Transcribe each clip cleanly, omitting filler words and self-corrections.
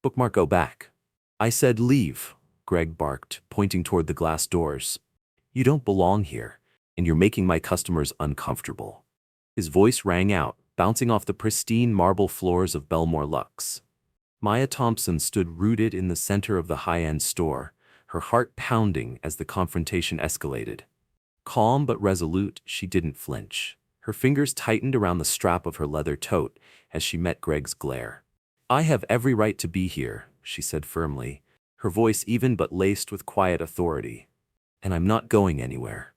Bookmark go back. I said leave, Greg barked, pointing toward the glass doors. You don't belong here, and you're making my customers uncomfortable. His voice rang out, bouncing off the pristine marble floors of Belmore Lux. Maya Thompson stood rooted in the center of the high-end store, her heart pounding as the confrontation escalated. Calm but resolute, she didn't flinch. Her fingers tightened around the strap of her leather tote as she met Greg's glare. I have every right to be here, she said firmly, her voice even but laced with quiet authority. And I'm not going anywhere.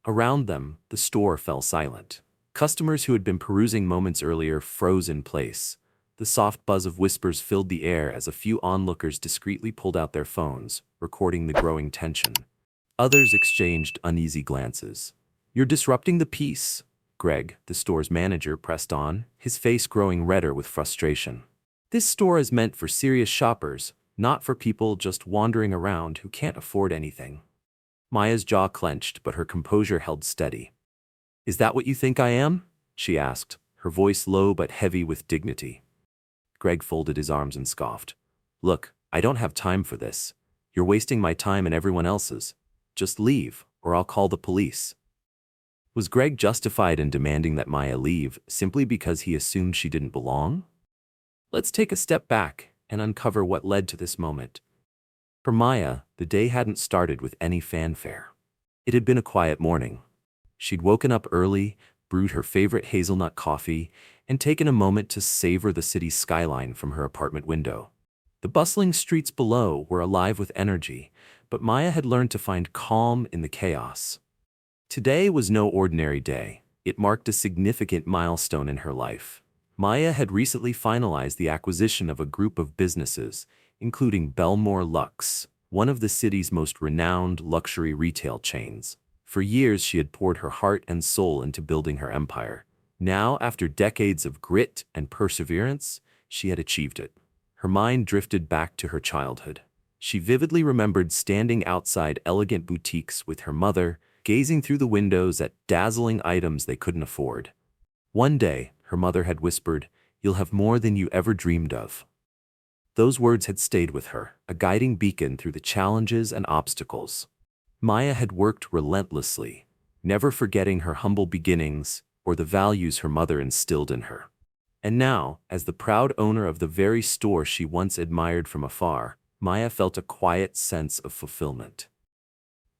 Around them, the store fell silent. Customers who had been perusing moments earlier froze in place. The soft buzz of whispers filled the air as a few onlookers discreetly pulled out their phones, recording the growing tension. Others exchanged uneasy glances. You're disrupting the peace, Greg, the store's manager, pressed on, his face growing redder with frustration. This store is meant for serious shoppers, not for people just wandering around who can't afford anything. Maya's jaw clenched, but her composure held steady. Is that what you think I am? She asked, her voice low but heavy with dignity. Greg folded his arms and scoffed. Look, I don't have time for this. You're wasting my time and everyone else's. Just leave, or I'll call the police. Was Greg justified in demanding that Maya leave simply because he assumed she didn't belong? Let's take a step back and uncover what led to this moment. For Maya, the day hadn't started with any fanfare. It had been a quiet morning. She'd woken up early, brewed her favorite hazelnut coffee, and taken a moment to savor the city's skyline from her apartment window. The bustling streets below were alive with energy, but Maya had learned to find calm in the chaos. Today was no ordinary day. It marked a significant milestone in her life. Maya had recently finalized the acquisition of a group of businesses, including Belmore Lux, one of the city's most renowned luxury retail chains. For years, she had poured her heart and soul into building her empire. Now, after decades of grit and perseverance, she had achieved it. Her mind drifted back to her childhood. She vividly remembered standing outside elegant boutiques with her mother, gazing through the windows at dazzling items they couldn't afford. One day, her mother had whispered, "You'll have more than you ever dreamed of." Those words had stayed with her, a guiding beacon through the challenges and obstacles. Maya had worked relentlessly, never forgetting her humble beginnings or the values her mother instilled in her. And now, as the proud owner of the very store she once admired from afar, Maya felt a quiet sense of fulfillment.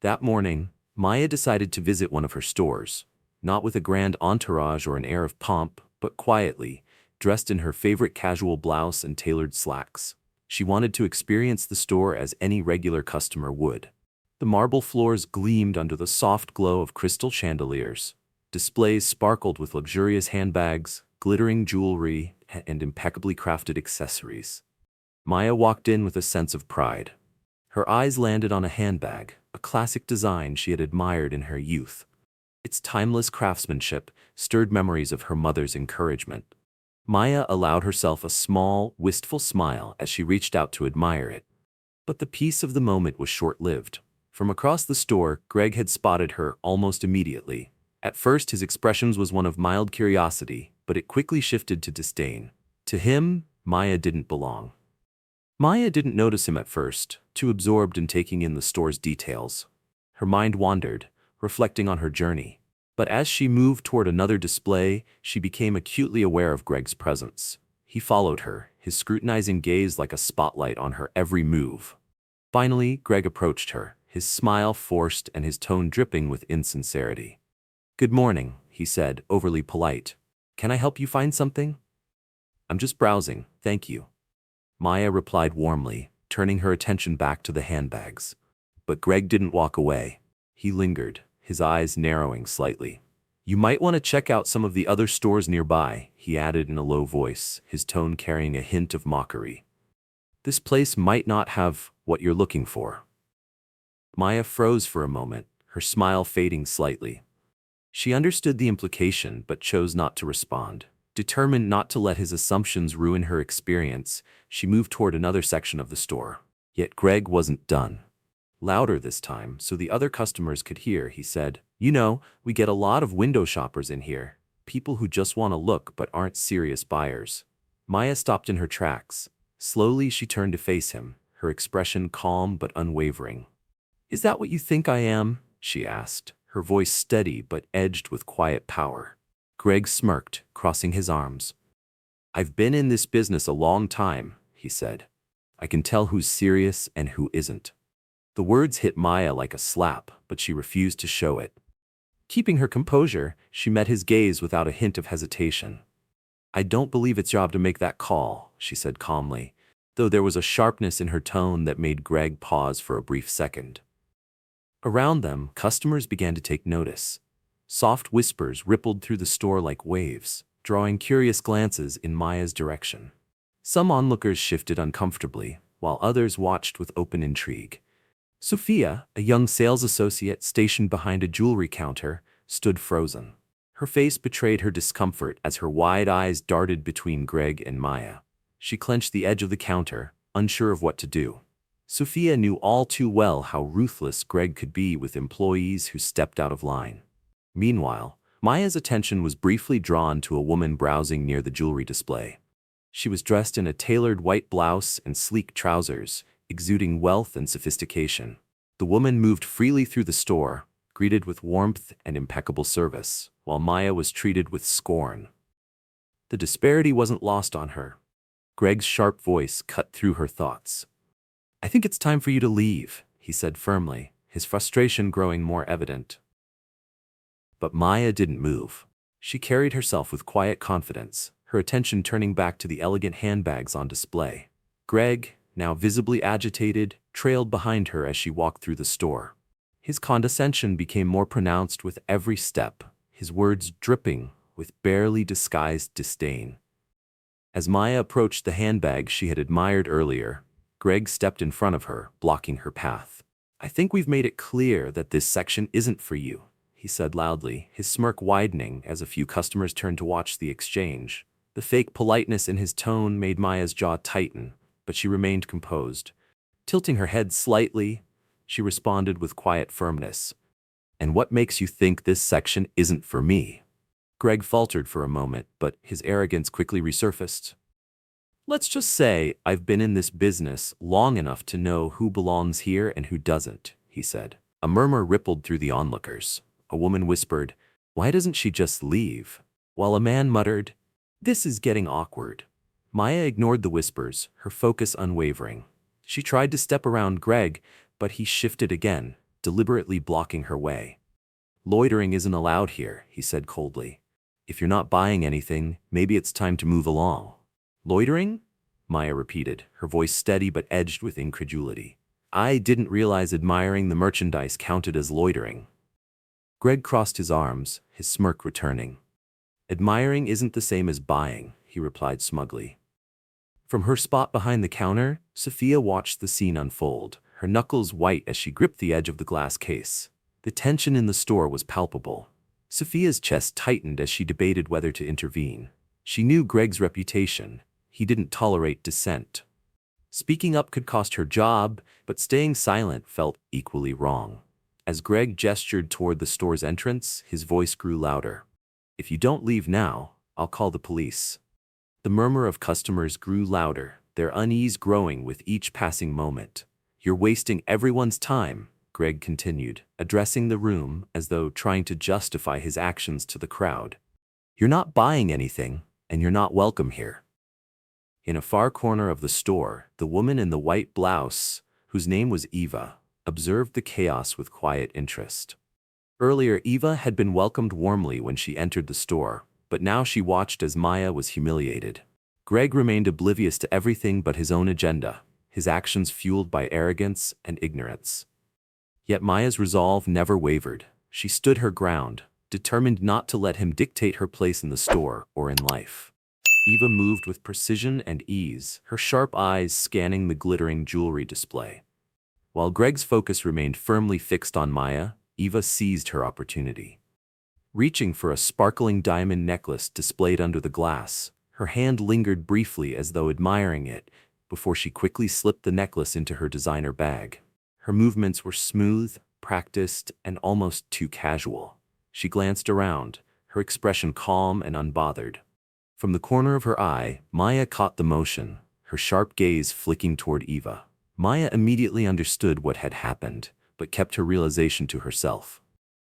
That morning, Maya decided to visit one of her stores, not with a grand entourage or an air of pomp, but quietly, dressed in her favorite casual blouse and tailored slacks. She wanted to experience the store as any regular customer would. The marble floors gleamed under the soft glow of crystal chandeliers. Displays sparkled with luxurious handbags, glittering jewelry, and impeccably crafted accessories. Maya walked in with a sense of pride. Her eyes landed on a handbag, a classic design she had admired in her youth. Its timeless craftsmanship stirred memories of her mother's encouragement. Maya allowed herself a small, wistful smile as she reached out to admire it. But the peace of the moment was short-lived. From across the store, Greg had spotted her almost immediately. At first, his expression was one of mild curiosity, but it quickly shifted to disdain. To him, Maya didn't belong. Maya didn't notice him at first, too absorbed in taking in the store's details. Her mind wandered, reflecting on her journey. But as she moved toward another display, she became acutely aware of Greg's presence. He followed her, his scrutinizing gaze like a spotlight on her every move. Finally, Greg approached her, his smile forced and his tone dripping with insincerity. "Good morning," he said, overly polite. "Can I help you find something?" "I'm just browsing, thank you," Maya replied warmly, turning her attention back to the handbags. But Greg didn't walk away. He lingered, his eyes narrowing slightly. "You might want to check out some of the other stores nearby," he added in a low voice, his tone carrying a hint of mockery. "This place might not have what you're looking for." Maya froze for a moment, her smile fading slightly. She understood the implication but chose not to respond. Determined not to let his assumptions ruin her experience, she moved toward another section of the store. Yet Greg wasn't done. Louder this time, so the other customers could hear, he said, "You know, we get a lot of window shoppers in here. People who just want to look but aren't serious buyers." Maya stopped in her tracks, Slowly, she turned to face him, her expression calm but unwavering. "Is that what you think I am?" she asked, her voice steady but edged with quiet power. Greg smirked, crossing his arms. "I've been in this business a long time," he said. "I can tell who's serious and who isn't." The words hit Maya like a slap, but she refused to show it. Keeping her composure, she met his gaze without a hint of hesitation. "I don't believe it's your job to make that call," she said calmly, though there was a sharpness in her tone that made Greg pause for a brief second. Around them, customers began to take notice. Soft whispers rippled through the store like waves, drawing curious glances in Maya's direction. Some onlookers shifted uncomfortably, while others watched with open intrigue. Sophia, a young sales associate stationed behind a jewelry counter, stood frozen. Her face betrayed her discomfort as her wide eyes darted between Greg and Maya. She clenched the edge of the counter, unsure of what to do. Sophia knew all too well how ruthless Greg could be with employees who stepped out of line. Meanwhile, Maya's attention was briefly drawn to a woman browsing near the jewelry display. She was dressed in a tailored white blouse and sleek trousers, exuding wealth and sophistication. The woman moved freely through the store, greeted with warmth and impeccable service, while Maya was treated with scorn. The disparity wasn't lost on her. Greg's sharp voice cut through her thoughts. "I think it's time for you to leave," he said firmly, his frustration growing more evident. But Maya didn't move. She carried herself with quiet confidence, her attention turning back to the elegant handbags on display. Greg, now visibly agitated, trailed behind her as she walked through the store. His condescension became more pronounced with every step, his words dripping with barely disguised disdain. As Maya approached the handbag she had admired earlier, Greg stepped in front of her, blocking her path. "I think we've made it clear that this section isn't for you," he said loudly, his smirk widening as a few customers turned to watch the exchange. The fake politeness in his tone made Maya's jaw tighten, but she remained composed. Tilting her head slightly, she responded with quiet firmness. "And what makes you think this section isn't for me?" Greg faltered for a moment, but his arrogance quickly resurfaced. "Let's just say I've been in this business long enough to know who belongs here and who doesn't," he said. A murmur rippled through the onlookers. A woman whispered, "Why doesn't she just leave?" While a man muttered, "This is getting awkward." Maya ignored the whispers, her focus unwavering. She tried to step around Greg, but he shifted again, deliberately blocking her way. "Loitering isn't allowed here," he said coldly. "If you're not buying anything, maybe it's time to move along." "Loitering?" Maya repeated, her voice steady but edged with incredulity. "I didn't realize admiring the merchandise counted as loitering." Greg crossed his arms, his smirk returning. "Admiring isn't the same as buying," he replied smugly. From her spot behind the counter, Sophia watched the scene unfold, her knuckles white as she gripped the edge of the glass case. The tension in the store was palpable. Sophia's chest tightened as she debated whether to intervene. She knew Greg's reputation. He didn't tolerate dissent. Speaking up could cost her job, but staying silent felt equally wrong. As Greg gestured toward the store's entrance, his voice grew louder. "If you don't leave now, I'll call the police." The murmur of customers grew louder, their unease growing with each passing moment. "You're wasting everyone's time," Greg continued, addressing the room as though trying to justify his actions to the crowd. "You're not buying anything, and you're not welcome here." In a far corner of the store, the woman in the white blouse, whose name was Eva, observed the chaos with quiet interest. Earlier, Eva had been welcomed warmly when she entered the store, but now she watched as Maya was humiliated. Greg remained oblivious to everything but his own agenda, his actions fueled by arrogance and ignorance. Yet Maya's resolve never wavered. She stood her ground, determined not to let him dictate her place in the store or in life. Eva moved with precision and ease, her sharp eyes scanning the glittering jewelry display. While Greg's focus remained firmly fixed on Maya, Eva seized her opportunity. Reaching for a sparkling diamond necklace displayed under the glass, her hand lingered briefly as though admiring it, before she quickly slipped the necklace into her designer bag. Her movements were smooth, practiced, and almost too casual. She glanced around, her expression calm and unbothered. From the corner of her eye, Maya caught the motion, her her sharp gaze flicking toward Eva. Maya immediately understood what had happened, but kept her realization to herself.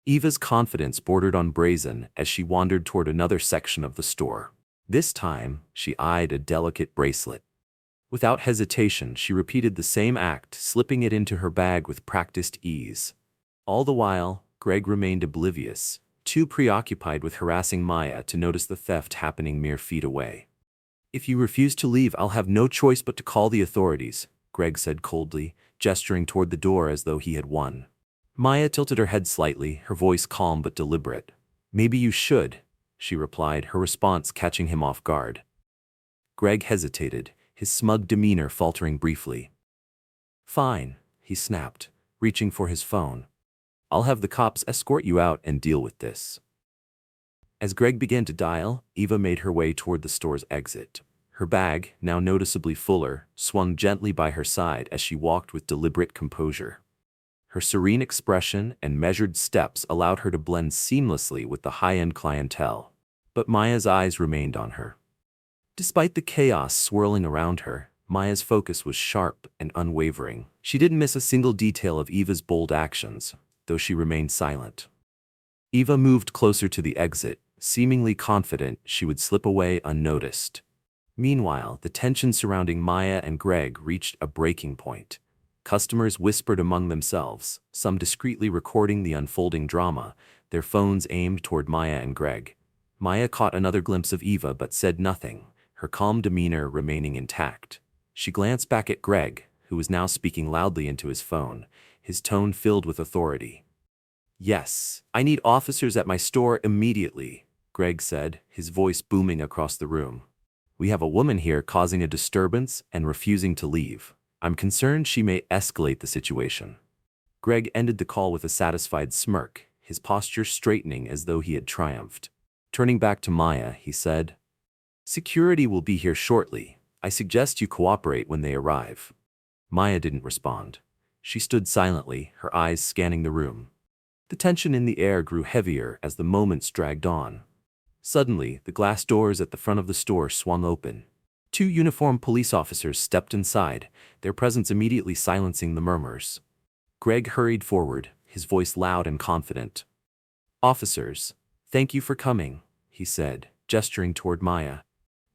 Eva's confidence bordered on brazen as she wandered toward another section of the store. This time, she eyed a delicate bracelet. Without hesitation, she repeated the same act, slipping it into her bag with practiced ease. All the while, Greg remained oblivious, too preoccupied with harassing Maya to notice the theft happening mere feet away. "If you refuse to leave, I'll have no choice but to call the authorities," Greg said coldly, gesturing toward the door as though he had won. Maya tilted her head slightly, her voice calm but deliberate. "Maybe you should," she replied, her response catching him off guard. Greg hesitated, his smug demeanor faltering briefly. "Fine," he snapped, reaching for his phone. "I'll have the cops escort you out and deal with this." As Greg began to dial, Eva made her way toward the store's exit. Her bag, now noticeably fuller, swung gently by her side as she walked with deliberate composure. Her serene expression and measured steps allowed her to blend seamlessly with the high-end clientele. But Maya's eyes remained on her. Despite the chaos swirling around her, Maya's focus was sharp and unwavering. She didn't miss a single detail of Eva's bold actions, though she remained silent. Eva moved closer to the exit, seemingly confident she would slip away unnoticed. Meanwhile, the tension surrounding Maya and Greg reached a breaking point. Customers whispered among themselves, some discreetly recording the unfolding drama, their phones aimed toward Maya and Greg. Maya caught another glimpse of Eva but said nothing, her calm demeanor remaining intact. She glanced back at Greg, who was now speaking loudly into his phone, his tone filled with authority. "Yes, I need officers at my store immediately," Greg said, his voice booming across the room. "We have a woman here causing a disturbance and refusing to leave. I'm concerned she may escalate the situation." Greg ended the call with a satisfied smirk, his posture straightening as though he had triumphed. Turning back to Maya, he said, "Security will be here shortly. I suggest you cooperate when they arrive." Maya didn't respond. She stood silently, her eyes scanning the room. The tension in the air grew heavier as the moments dragged on. Suddenly, the glass doors at the front of the store swung open. Two uniformed police officers stepped inside, their presence immediately silencing the murmurs. Greg hurried forward, his voice loud and confident. "Officers, thank you for coming," he said, gesturing toward Maya.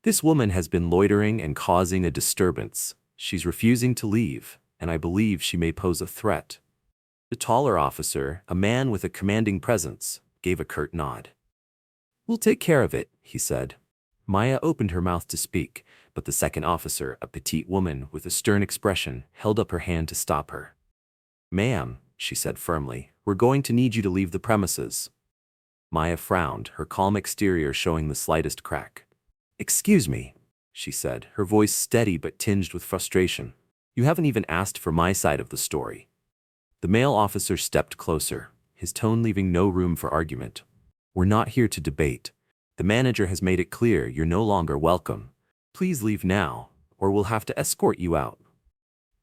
"This woman has been loitering and causing a disturbance. She's refusing to leave, and I believe she may pose a threat." The taller officer, a man with a commanding presence, gave a curt nod. "We'll take care of it," he said. Maya opened her mouth to speak, but the second officer, a petite woman with a stern expression, held up her hand to stop her. "Ma'am," she said firmly, "we're going to need you to leave the premises." Maya frowned, her calm exterior showing the slightest crack. "Excuse me," she said, her voice steady but tinged with frustration. "You haven't even asked for my side of the story." The male officer stepped closer, his tone leaving no room for argument. "We're not here to debate. The manager has made it clear you're no longer welcome. Please leave now, or we'll have to escort you out."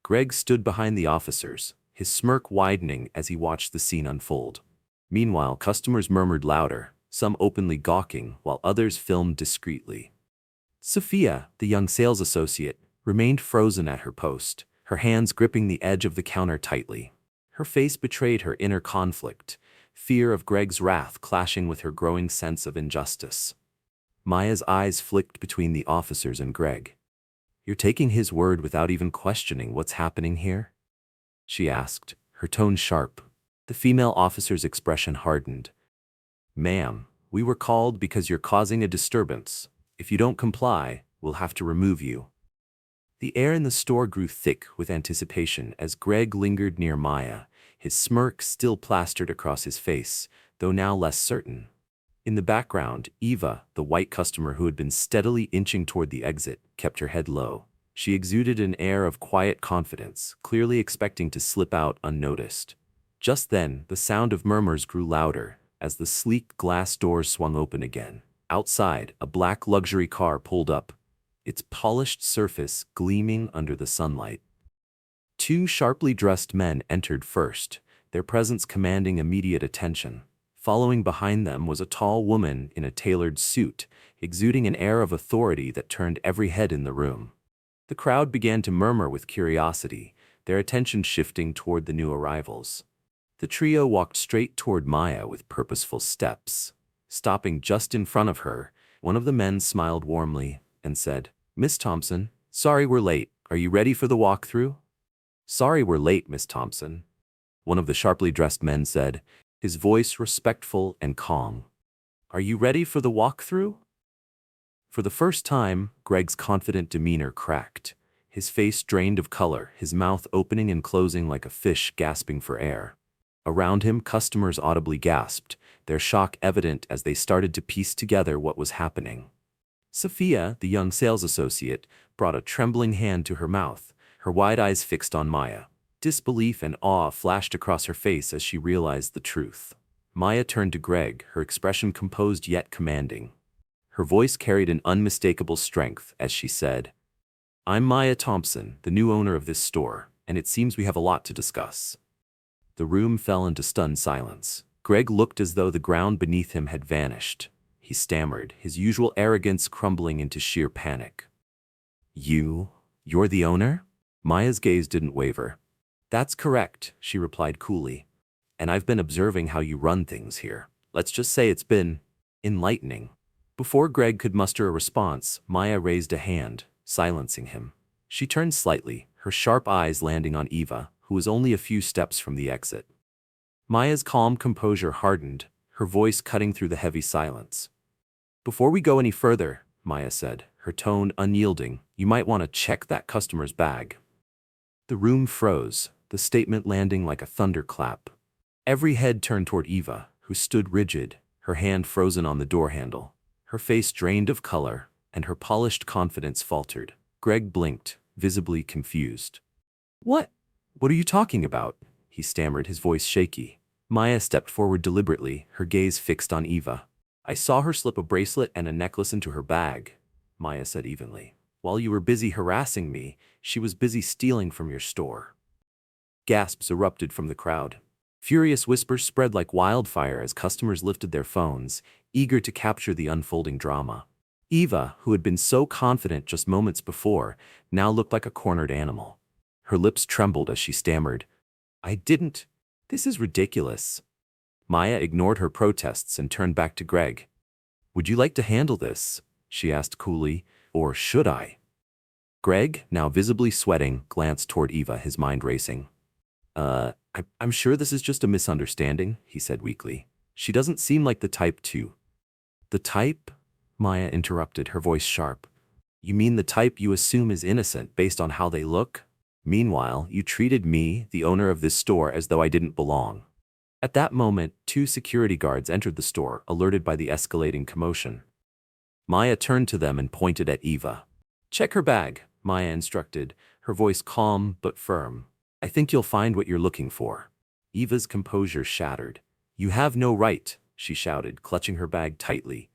Greg stood behind the officers, his smirk widening as he watched the scene unfold. Meanwhile, customers murmured louder, some openly gawking, while others filmed discreetly. Sophia, the young sales associate, remained frozen at her post, her hands gripping the edge of the counter tightly. Her face betrayed her inner conflict, fear of Greg's wrath clashing with her growing sense of injustice. Maya's eyes flicked between the officers and Greg. "You're taking his word without even questioning what's happening here?" she asked, her tone sharp. The female officer's expression hardened. "Ma'am, we were called because you're causing a disturbance. If you don't comply, we'll have to remove you." The air in the store grew thick with anticipation as Greg lingered near Maya, his smirk still plastered across his face, though now less certain. In the background, Eva, the white customer who had been steadily inching toward the exit, kept her head low. She exuded an air of quiet confidence, clearly expecting to slip out unnoticed. Just then, the sound of murmurs grew louder as the sleek glass doors swung open again. Outside, a black luxury car pulled up, its polished surface gleaming under the sunlight. Two sharply dressed men entered first, their presence commanding immediate attention. Following behind them was a tall woman in a tailored suit, exuding an air of authority that turned every head in the room. The crowd began to murmur with curiosity, their attention shifting toward the new arrivals. The trio walked straight toward Maya with purposeful steps. Stopping just in front of her, one of the men smiled warmly and said, "Miss Thompson, sorry we're late. Are you ready for the walkthrough?" "Sorry we're late, Miss Thompson," one of the sharply dressed men said, his voice respectful and calm. "Are you ready for the walkthrough?" For the first time, Greg's confident demeanor cracked. His face drained of color, his mouth opening and closing like a fish gasping for air. Around him, customers audibly gasped, their shock evident as they started to piece together what was happening. Sophia, the young sales associate, brought a trembling hand to her mouth, her wide eyes fixed on Maya. Disbelief and awe flashed across her face as she realized the truth. Maya turned to Greg, her expression composed yet commanding. Her voice carried an unmistakable strength as she said, "I'm Maya Thompson, the new owner of this store, and it seems we have a lot to discuss." The room fell into stunned silence. Greg looked as though the ground beneath him had vanished. He stammered, his usual arrogance crumbling into sheer panic. You're the owner?" Maya's gaze didn't waver. "That's correct," she replied coolly. "And I've been observing how you run things here. Let's just say it's been enlightening." Before Greg could muster a response, Maya raised a hand, silencing him. She turned slightly, her sharp eyes landing on Eva, who was only a few steps from the exit. Maya's calm composure hardened, her voice cutting through the heavy silence. "Before we go any further," Maya said, her tone unyielding, "you might want to check that customer's bag." The room froze, the statement landing like a thunderclap. Every head turned toward Eva, who stood rigid, her hand frozen on the door handle. Her face drained of color, and her polished confidence faltered. Greg blinked, visibly confused. What are you talking about?" he stammered, his voice shaky. Maya stepped forward deliberately, her gaze fixed on Eva. "I saw her slip a bracelet and a necklace into her bag," Maya said evenly. "While you were busy harassing me, she was busy stealing from your store." Gasps erupted from the crowd. Furious whispers spread like wildfire as customers lifted their phones, eager to capture the unfolding drama. Eva, who had been so confident just moments before, now looked like a cornered animal. Her lips trembled as she stammered, "I didn't. This is ridiculous." Maya ignored her protests and turned back to Greg. "Would you like to handle this?" she asked coolly, "or should I?" Greg, now visibly sweating, glanced toward Eva, his mind racing. I'm sure this is just a misunderstanding," he said weakly. "She doesn't seem like the type to." "The type?" Maya interrupted, her voice sharp. "You mean the type you assume is innocent based on how they look? Meanwhile, you treated me, the owner of this store, as though I didn't belong." At that moment, 2 security guards entered the store, alerted by the escalating commotion. Maya turned to them and pointed at Eva. "Check her bag," Maya instructed, her voice calm but firm. "I think you'll find what you're looking for." Eva's composure shattered. "You have no right," she shouted, clutching her bag tightly.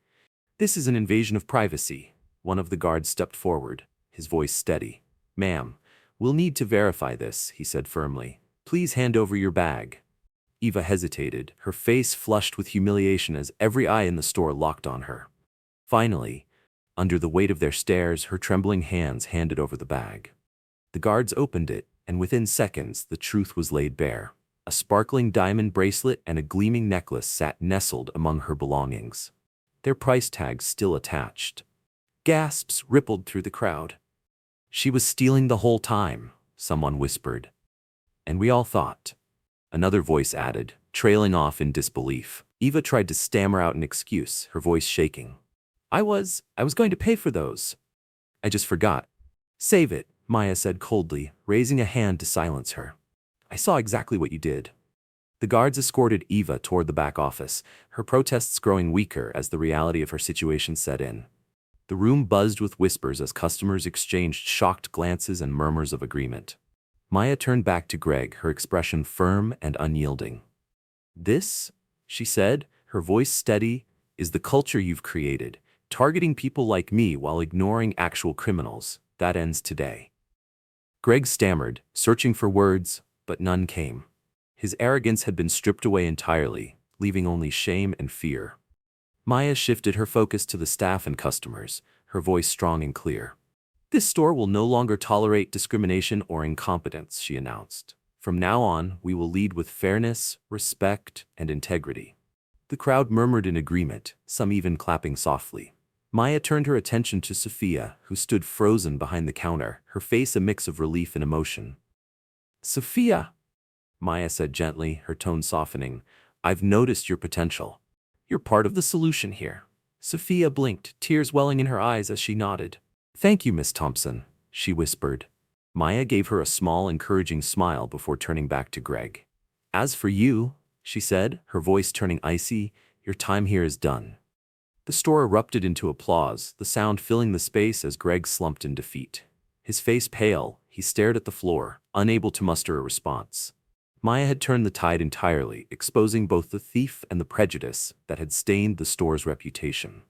"This is an invasion of privacy." One of the guards stepped forward, his voice steady. "Ma'am, we'll need to verify this," he said firmly. "Please hand over your bag." Eva hesitated, her face flushed with humiliation as every eye in the store locked on her. Finally, under the weight of their stares, her trembling hands handed over the bag. The guards opened it, and within seconds, the truth was laid bare. A sparkling diamond bracelet and a gleaming necklace sat nestled among her belongings, their price tags still attached. Gasps rippled through the crowd. "She was stealing the whole time," someone whispered. "And we all thought," another voice added, trailing off in disbelief. Eva tried to stammer out an excuse, her voice shaking. I was going to pay for those. I just forgot." "Save it," Maya said coldly, raising a hand to silence her. "I saw exactly what you did." The guards escorted Eva toward the back office, her protests growing weaker as the reality of her situation set in. The room buzzed with whispers as customers exchanged shocked glances and murmurs of agreement. Maya turned back to Greg, her expression firm and unyielding. "This," she said, her voice steady, "is the culture you've created, targeting people like me while ignoring actual criminals. That ends today." Greg stammered, searching for words, but none came. His arrogance had been stripped away entirely, leaving only shame and fear. Maya shifted her focus to the staff and customers, her voice strong and clear. This store will no longer tolerate discrimination or incompetence, she announced. From now on, we will lead with fairness, respect, and integrity. The crowd murmured in agreement, some even clapping softly. Maya turned her attention to Sophia, who stood frozen behind the counter, her face a mix of relief and emotion. "Sophia," Maya said gently, her tone softening, "I've noticed your potential. You're part of the solution here." Sophia blinked, tears welling in her eyes as she nodded. "Thank you, Miss Thompson," she whispered. Maya gave her a small, encouraging smile before turning back to Greg. "As for you," she said, her voice turning icy, "your time here is done." The store erupted into applause, the sound filling the space as Greg slumped in defeat. His face pale, he stared at the floor, unable to muster a response. Maya had turned the tide entirely, exposing both the thief and the prejudice that had stained the store's reputation.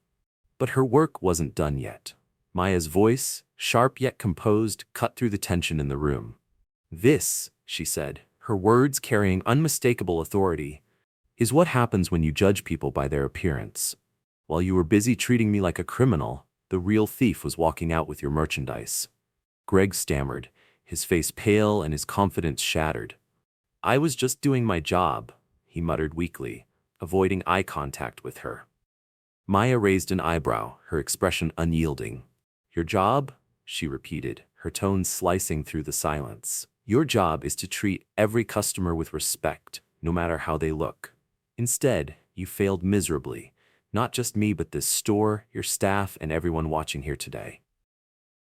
But her work wasn't done yet. Maya's voice, sharp yet composed, cut through the tension in the room. "This," she said, her words carrying unmistakable authority, "is what happens when you judge people by their appearance. While you were busy treating me like a criminal, the real thief was walking out with your merchandise." Greg stammered, his face pale and his confidence shattered. "I was just doing my job," he muttered weakly, avoiding eye contact with her. Maya raised an eyebrow, her expression unyielding. "Your job?" she repeated, her tone slicing through the silence. "Your job is to treat every customer with respect, no matter how they look. Instead, you failed miserably. Not just me, but this store, your staff, and everyone watching here today."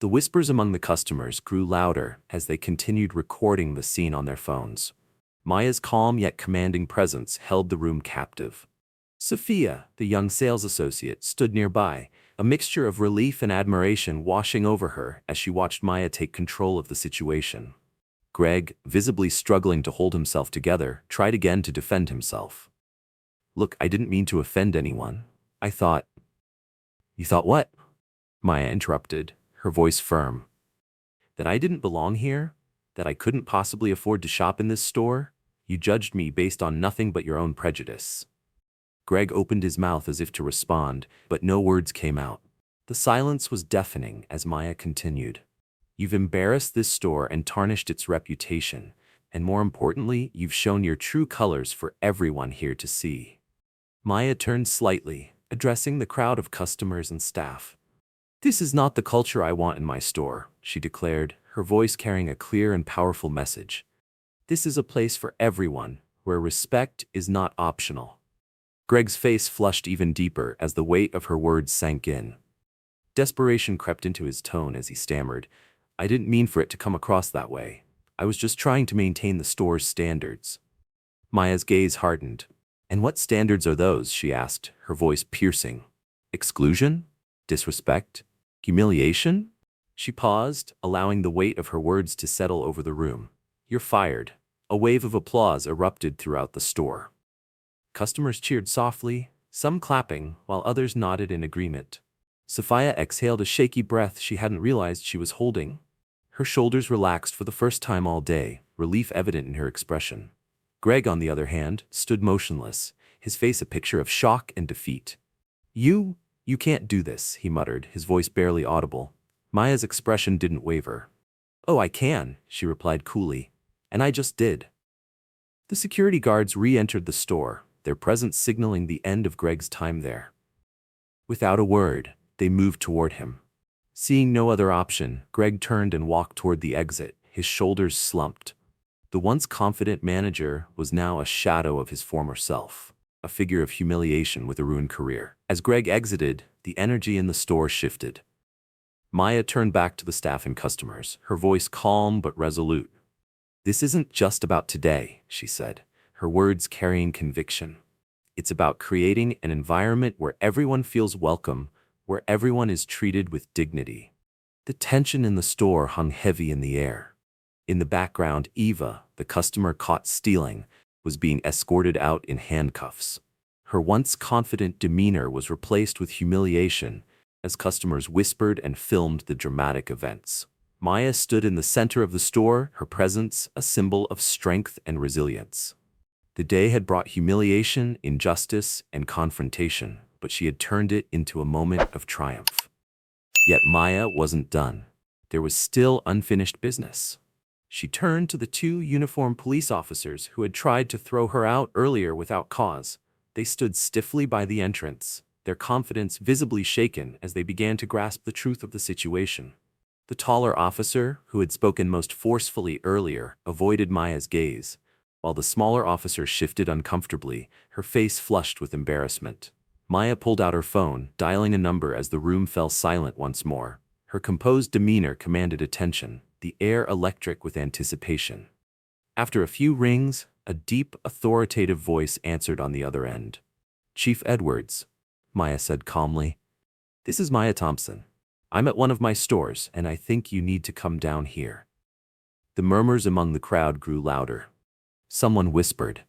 The whispers among the customers grew louder as they continued recording the scene on their phones. Maya's calm yet commanding presence held the room captive. Sophia, the young sales associate, stood nearby, a mixture of relief and admiration washing over her as she watched Maya take control of the situation. Greg, visibly struggling to hold himself together, tried again to defend himself. "Look, I didn't mean to offend anyone. I thought—" "You thought what?" Maya interrupted, her voice firm. "That I didn't belong here? That I couldn't possibly afford to shop in this store? You judged me based on nothing but your own prejudice." Greg opened his mouth as if to respond, but no words came out. The silence was deafening as Maya continued. "You've embarrassed this store and tarnished its reputation, and more importantly, you've shown your true colors for everyone here to see." Maya turned slightly, addressing the crowd of customers and staff. "This is not the culture I want in my store," she declared, her voice carrying a clear and powerful message. "This is a place for everyone, where respect is not optional." Greg's face flushed even deeper as the weight of her words sank in. Desperation crept into his tone as he stammered, "I didn't mean for it to come across that way. I was just trying to maintain the store's standards." Maya's gaze hardened. "And what standards are those?" she asked, her voice piercing. "Exclusion? Disrespect? Humiliation?" She paused, allowing the weight of her words to settle over the room. "You're fired." A wave of applause erupted throughout the store. Customers cheered softly, some clapping, while others nodded in agreement. Sophia exhaled a shaky breath she hadn't realized she was holding. Her shoulders relaxed for the first time all day, relief evident in her expression. Greg, on the other hand, stood motionless, his face a picture of shock and defeat. You can't do this," he muttered, his voice barely audible. Maya's expression didn't waver. "Oh, I can," she replied coolly. "And I just did." The security guards re-entered the store, their presence signaling the end of Greg's time there. Without a word, they moved toward him. Seeing no other option, Greg turned and walked toward the exit, his shoulders slumped. The once confident manager was now a shadow of his former self, a figure of humiliation with a ruined career. As Greg exited, the energy in the store shifted. Maya turned back to the staff and customers, her voice calm but resolute. "This isn't just about today," she said, her words carrying conviction. "It's about creating an environment where everyone feels welcome, where everyone is treated with dignity." The tension in the store hung heavy in the air. In the background, Eva, the customer caught stealing, was being escorted out in handcuffs. Her once confident demeanor was replaced with humiliation as customers whispered and filmed the dramatic events. Maya stood in the center of the store, her presence a symbol of strength and resilience. The day had brought humiliation, injustice, and confrontation, but she had turned it into a moment of triumph. Yet Maya wasn't done. There was still unfinished business. She turned to the two uniformed police officers who had tried to throw her out earlier without cause. They stood stiffly by the entrance, their confidence visibly shaken as they began to grasp the truth of the situation. The taller officer, who had spoken most forcefully earlier, avoided Maya's gaze, while the smaller officer shifted uncomfortably, her face flushed with embarrassment. Maya pulled out her phone, dialing a number as the room fell silent once more. Her composed demeanor commanded attention, the air electric with anticipation. After a few rings, a deep, authoritative voice answered on the other end. "Chief Edwards," Maya said calmly. "This is Maya Thompson. I'm at one of my stores, and I think you need to come down here." The murmurs among the crowd grew louder. Someone whispered,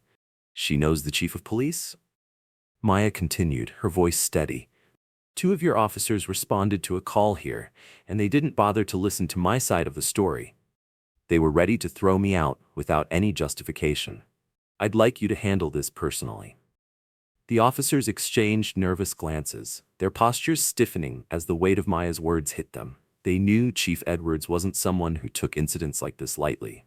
"She knows the chief of police?" Maya continued, her voice steady. "Two of your officers responded to a call here, and they didn't bother to listen to my side of the story. They were ready to throw me out without any justification. I'd like you to handle this personally." The officers exchanged nervous glances, their postures stiffening as the weight of Maya's words hit them. They knew Chief Edwards wasn't someone who took incidents like this lightly.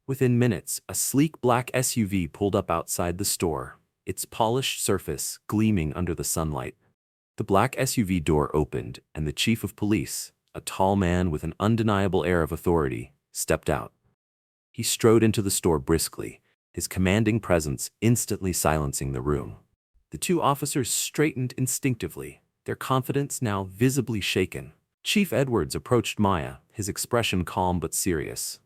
Within minutes, a sleek black SUV pulled up outside the store, its polished surface gleaming under the sunlight. The black SUV door opened, and the chief of police, a tall man with an undeniable air of authority, stepped out. He strode into the store briskly, his commanding presence instantly silencing the room. The two officers straightened instinctively, their confidence now visibly shaken. Chief Edwards approached Maya, his expression calm but serious.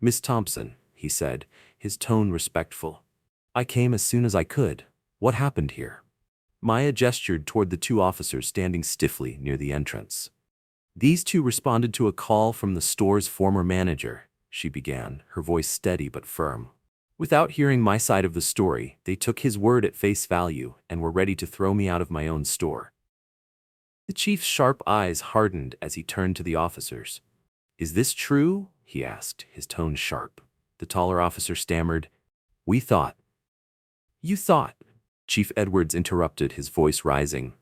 "Miss Thompson," he said, his tone respectful. "I came as soon as I could. What happened here?" Maya gestured toward the two officers standing stiffly near the entrance. "These two responded to a call from the store's former manager," she began, her voice steady but firm. "Without hearing my side of the story, they took his word at face value and were ready to throw me out of my own store." The chief's sharp eyes hardened as he turned to the officers. "Is this true?" he asked, his tone sharp. The taller officer stammered, "We thought." "You thought?" Chief Edwards interrupted, his voice rising.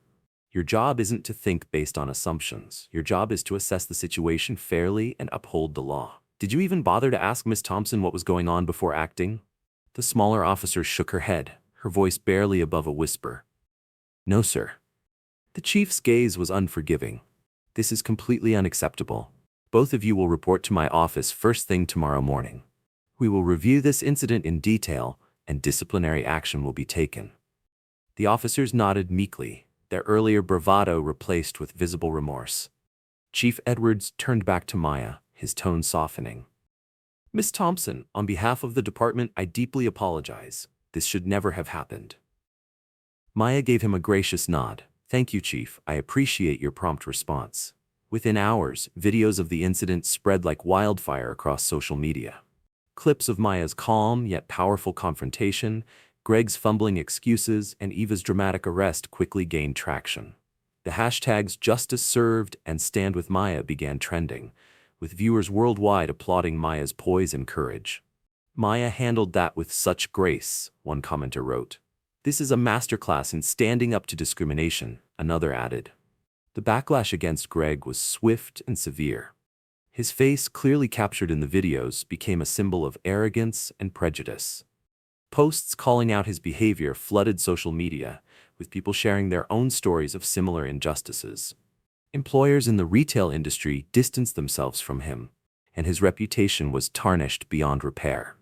"Your job isn't to think based on assumptions. Your job is to assess the situation fairly and uphold the law. Did you even bother to ask Miss Thompson what was going on before acting?" The smaller officer shook her head, her voice barely above a whisper. "No, sir." The chief's gaze was unforgiving. "This is completely unacceptable. Both of you will report to my office first thing tomorrow morning. We will review this incident in detail, and disciplinary action will be taken." The officers nodded meekly, their earlier bravado replaced with visible remorse. Chief Edwards turned back to Maya, his tone softening. "Miss Thompson, on behalf of the department, I deeply apologize. This should never have happened." Maya gave him a gracious nod. "Thank you, Chief. I appreciate your prompt response." Within hours, videos of the incident spread like wildfire across social media. Clips of Maya's calm yet powerful confrontation, Greg's fumbling excuses, and Eva's dramatic arrest quickly gained traction. The hashtags "Justice Served" and "Stand with Maya" began trending, with viewers worldwide applauding Maya's poise and courage. "Maya handled that with such grace," one commenter wrote. "This is a masterclass in standing up to discrimination," another added. The backlash against Greg was swift and severe. His face, clearly captured in the videos, became a symbol of arrogance and prejudice. Posts calling out his behavior flooded social media, with people sharing their own stories of similar injustices. Employers in the retail industry distanced themselves from him, and his reputation was tarnished beyond repair.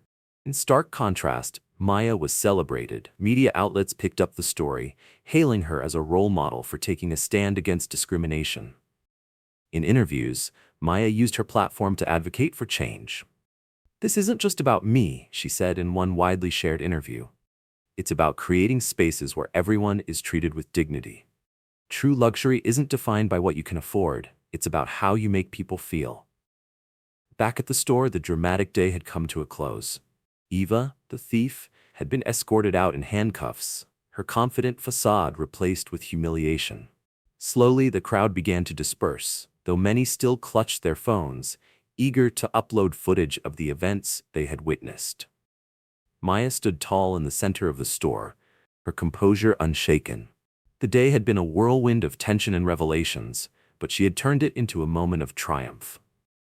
In stark contrast, Maya was celebrated. Media outlets picked up the story, hailing her as a role model for taking a stand against discrimination. In interviews, Maya used her platform to advocate for change. "This isn't just about me," she said in one widely shared interview. "It's about creating spaces where everyone is treated with dignity. True luxury isn't defined by what you can afford, it's about how you make people feel." Back at the store, the dramatic day had come to a close. Eva, the thief, had been escorted out in handcuffs, her confident facade replaced with humiliation. Slowly, the crowd began to disperse, though many still clutched their phones, eager to upload footage of the events they had witnessed. Maya stood tall in the center of the store, her composure unshaken. The day had been a whirlwind of tension and revelations, but she had turned it into a moment of triumph.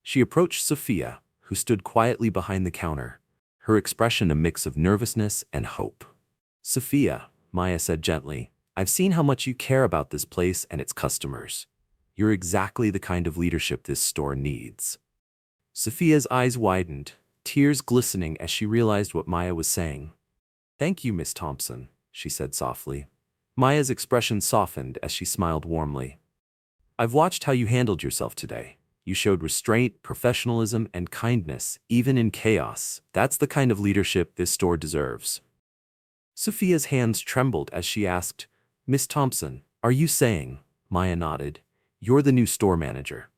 She approached Sophia, who stood quietly behind the counter, her expression a mix of nervousness and hope. "Sophia," Maya said gently, "I've seen how much you care about this place and its customers. You're exactly the kind of leadership this store needs." Sophia's eyes widened, tears glistening as she realized what Maya was saying. "Thank you, Miss Thompson," she said softly. Maya's expression softened as she smiled warmly. "I've watched how you handled yourself today. You showed restraint, professionalism, and kindness, even in chaos. That's the kind of leadership this store deserves." Sophia's hands trembled as she asked, "Miss Thompson, are you saying?" Maya nodded. "You're the new store manager."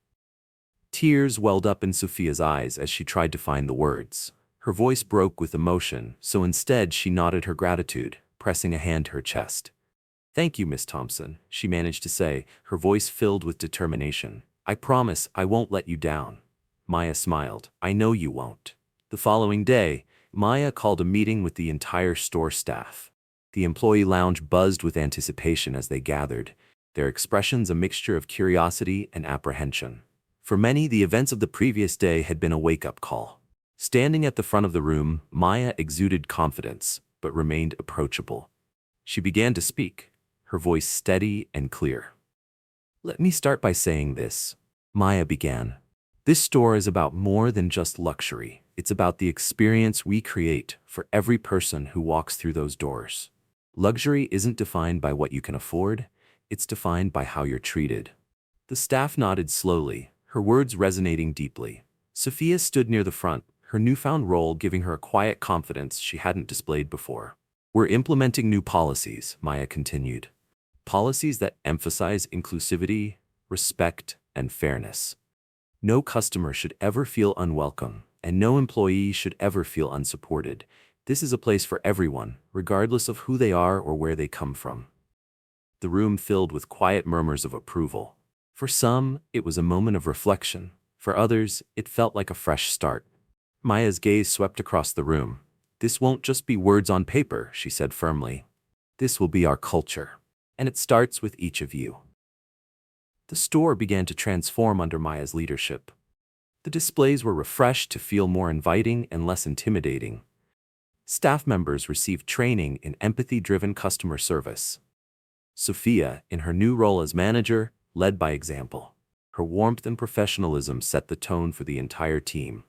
Tears welled up in Sophia's eyes as she tried to find the words. Her voice broke with emotion, so instead she nodded her gratitude, pressing a hand to her chest. "Thank you, Miss Thompson," she managed to say, her voice filled with determination. "I promise I won't let you down." Maya smiled. "I know you won't." The following day, Maya called a meeting with the entire store staff. The employee lounge buzzed with anticipation as they gathered, their expressions a mixture of curiosity and apprehension. For many, the events of the previous day had been a wake-up call. Standing at the front of the room, Maya exuded confidence, but remained approachable. She began to speak, her voice steady and clear. "Let me start by saying this," Maya began. "This store is about more than just luxury. It's about the experience we create for every person who walks through those doors. Luxury isn't defined by what you can afford, it's defined by how you're treated." The staff nodded slowly, her words resonating deeply. Sophia stood near the front, her newfound role giving her a quiet confidence she hadn't displayed before. "We're implementing new policies," Maya continued. "Policies that emphasize inclusivity, respect, and fairness. No customer should ever feel unwelcome, and no employee should ever feel unsupported. This is a place for everyone, regardless of who they are or where they come from." The room filled with quiet murmurs of approval. For some, it was a moment of reflection. For others, it felt like a fresh start. Maya's gaze swept across the room. "This won't just be words on paper," she said firmly. "This will be our culture. And it starts with each of you." The store began to transform under Maya's leadership. The displays were refreshed to feel more inviting and less intimidating. Staff members received training in empathy-driven customer service. Sophia, in her new role as manager, led by example. Her warmth and professionalism set the tone for the entire team.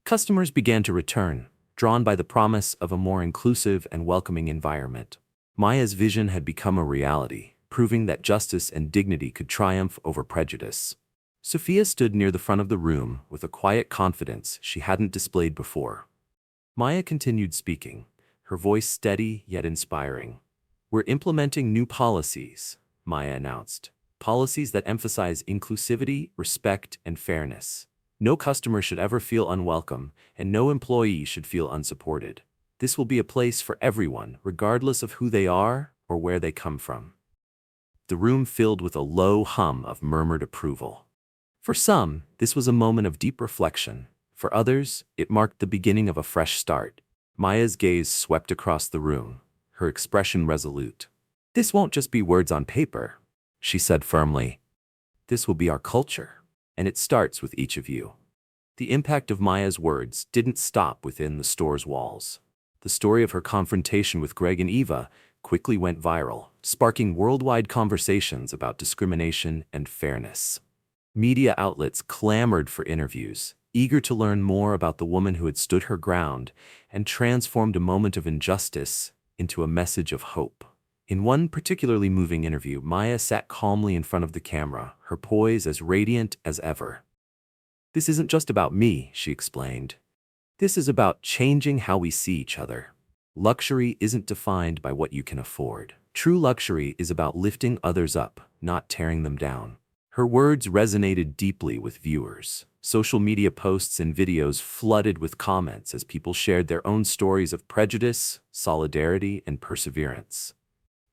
Customers began to return, drawn by the promise of a more inclusive and welcoming environment. Maya's vision had become a reality, proving that justice and dignity could triumph over prejudice. Sophia stood near the front of the room with a quiet confidence she hadn't displayed before. Maya continued speaking, her voice steady yet inspiring. "We're implementing new policies," Maya announced. "Policies that emphasize inclusivity, respect, and fairness. No customer should ever feel unwelcome, and no employee should feel unsupported. This will be a place for everyone, regardless of who they are or where they come from." The room filled with a low hum of murmured approval. For some, this was a moment of deep reflection. For others, it marked the beginning of a fresh start. Maya's gaze swept across the room, her expression resolute. "This won't just be words on paper," she said firmly. "This will be our culture, and it starts with each of you." The impact of Maya's words didn't stop within the store's walls. The story of her confrontation with Greg and Eva quickly went viral, sparking worldwide conversations about discrimination and fairness. Media outlets clamored for interviews, eager to learn more about the woman who had stood her ground and transformed a moment of injustice into a message of hope. In one particularly moving interview, Maya sat calmly in front of the camera, her poise as radiant as ever. "This isn't just about me," she explained. "This is about changing how we see each other. Luxury isn't defined by what you can afford. True luxury is about lifting others up, not tearing them down." Her words resonated deeply with viewers. Social media posts and videos flooded with comments as people shared their own stories of prejudice, solidarity, and perseverance.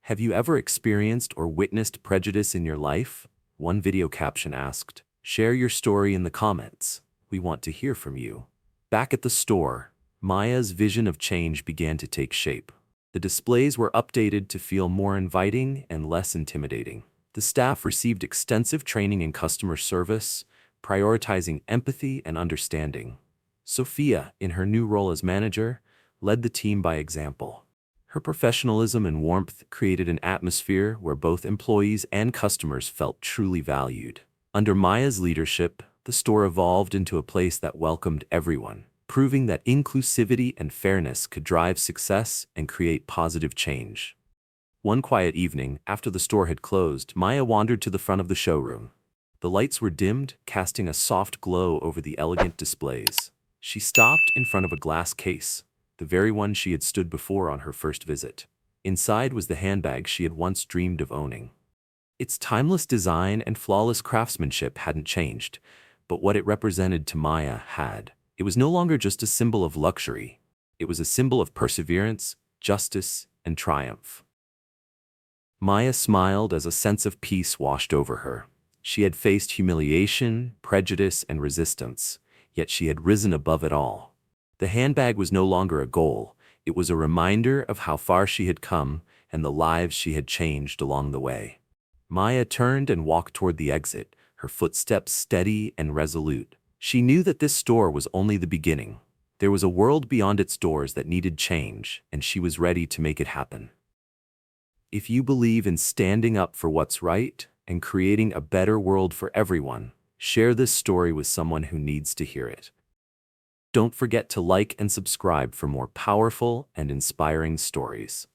"Have you ever experienced or witnessed prejudice in your life?" One video caption asked. "Share your story in the comments. We want to hear from you." Back at the store, Maya's vision of change began to take shape. The displays were updated to feel more inviting and less intimidating. The staff received extensive training in customer service, prioritizing empathy and understanding. Sophia, in her new role as manager, led the team by example. Her professionalism and warmth created an atmosphere where both employees and customers felt truly valued. Under Maya's leadership, the store evolved into a place that welcomed everyone, proving that inclusivity and fairness could drive success and create positive change. One quiet evening, after the store had closed, Maya wandered to the front of the showroom. The lights were dimmed, casting a soft glow over the elegant displays. She stopped in front of a glass case, the very one she had stood before on her first visit. Inside was the handbag she had once dreamed of owning. Its timeless design and flawless craftsmanship hadn't changed, but what it represented to Maya had. It was no longer just a symbol of luxury. It was a symbol of perseverance, justice, and triumph. Maya smiled as a sense of peace washed over her. She had faced humiliation, prejudice, and resistance, yet she had risen above it all. The handbag was no longer a goal. It was a reminder of how far she had come and the lives she had changed along the way. Maya turned and walked toward the exit, her footsteps steady and resolute. She knew that this store was only the beginning. There was a world beyond its doors that needed change, and she was ready to make it happen. If you believe in standing up for what's right and creating a better world for everyone, share this story with someone who needs to hear it. Don't forget to like and subscribe for more powerful and inspiring stories.